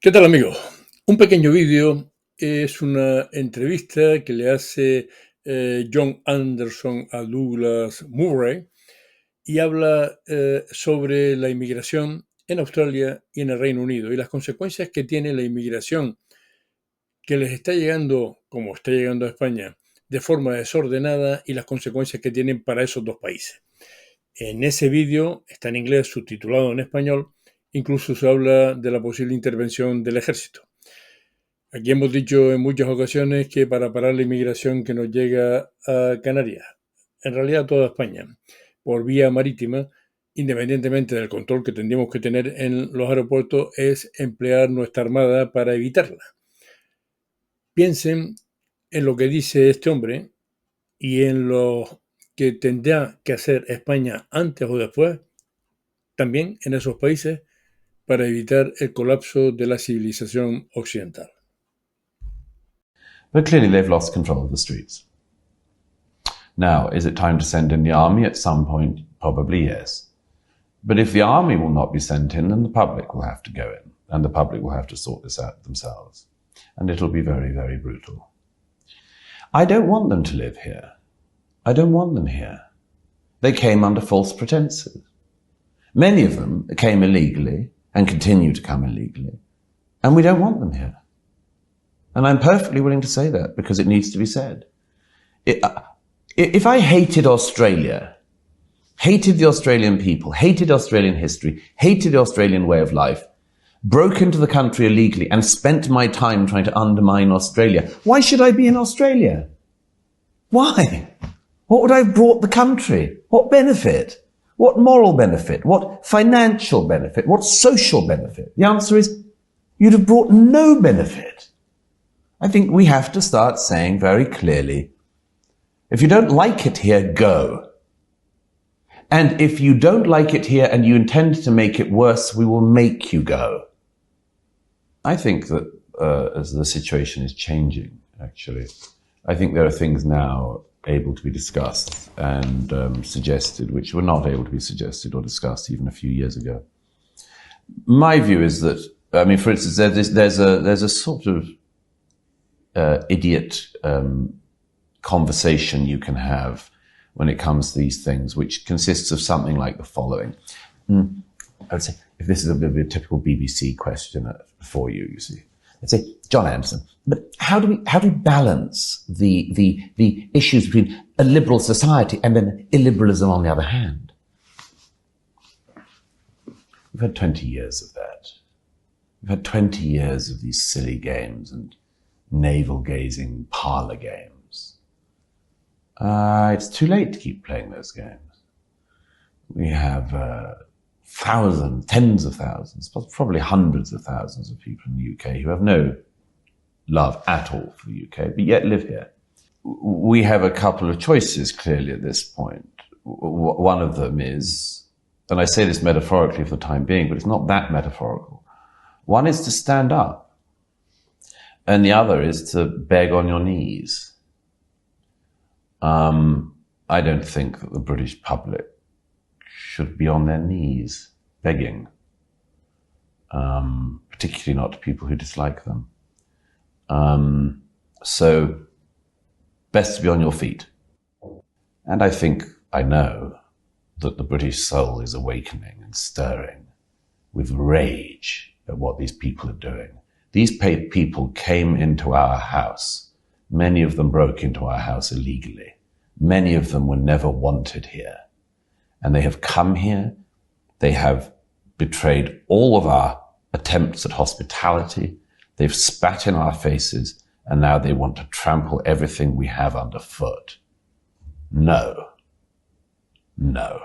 ¿Qué tal, amigos? Un pequeño vídeo es una entrevista que le hace John Anderson a Douglas Murray y habla sobre la inmigración en Australia y en el Reino Unido y las consecuencias que tiene la inmigración que les está llegando, como está llegando a España, de forma desordenada y las consecuencias que tienen para esos dos países. En ese vídeo, está en inglés, subtitulado en español, incluso se habla de la posible intervención del ejército. Aquí hemos dicho en muchas ocasiones que para parar la inmigración que nos llega a Canarias, en realidad a toda España, por vía marítima, independientemente del control que tendríamos que tener en los aeropuertos, es emplear nuestra armada para evitarla. Piensen en lo que dice este hombre y en lo que tendrá que hacer España antes o después, también en esos países, para evitar el colapso de la civilización occidental. But clearly they've lost control of the streets. Now, is it time to send in the army at some point? Probably yes. But if the army will not be sent in, then the public will have to go in, and the public will have to sort this out themselves. And it'll be very, very brutal. I don't want them to live here. I don't want them here. They came under false pretenses. Many of them came illegally and continue to come illegally, and we don't want them here. And I'm perfectly willing to say that because it needs to be said. If I hated Australia, hated the Australian people, hated Australian history, hated the Australian way of life, broke into the country illegally and spent my time trying to undermine Australia, why should I be in Australia? Why? What would I have brought the country? What benefit? What moral benefit? What financial benefit? What social benefit? The answer is, you'd have brought no benefit. I think we have to start saying very clearly, if you don't like it here, go. And if you don't like it here and you intend to make it worse, we will make you go. I think that as the situation is changing, actually, I think there are things now able to be discussed and suggested, which were not able to be suggested or discussed even a few years ago. My view is that, I mean, for instance, there's a sort of idiot conversation you can have when it comes to these things, which consists of something like the following. I would say, if this is a bit of a typical BBC question for you, you see, I'd say, John Anderson, but how do we balance the issues between a liberal society and then illiberalism on the other hand? We've had 20 years of that. We've had 20 years of these silly games and navel-gazing parlor games. It's too late to keep playing those games. We have thousands, tens of thousands, probably hundreds of thousands of people in the UK who have no love at all for the UK, but yet live here. We have a couple of choices clearly at this point. One of them is, and I say this metaphorically for the time being, but it's not that metaphorical. One is to stand up. And the other is to beg on your knees. I don't think that the British public should be on their knees begging, particularly not to people who dislike them. So best to be on your feet. And I know that the British soul is awakening and stirring with rage at what these people are doing. These people came into our house. Many of them broke into our house illegally. Many of them were never wanted here. And they have come here. They have betrayed all of our attempts at hospitality. They've spat in our faces, and now they want to trample everything we have underfoot. No. No.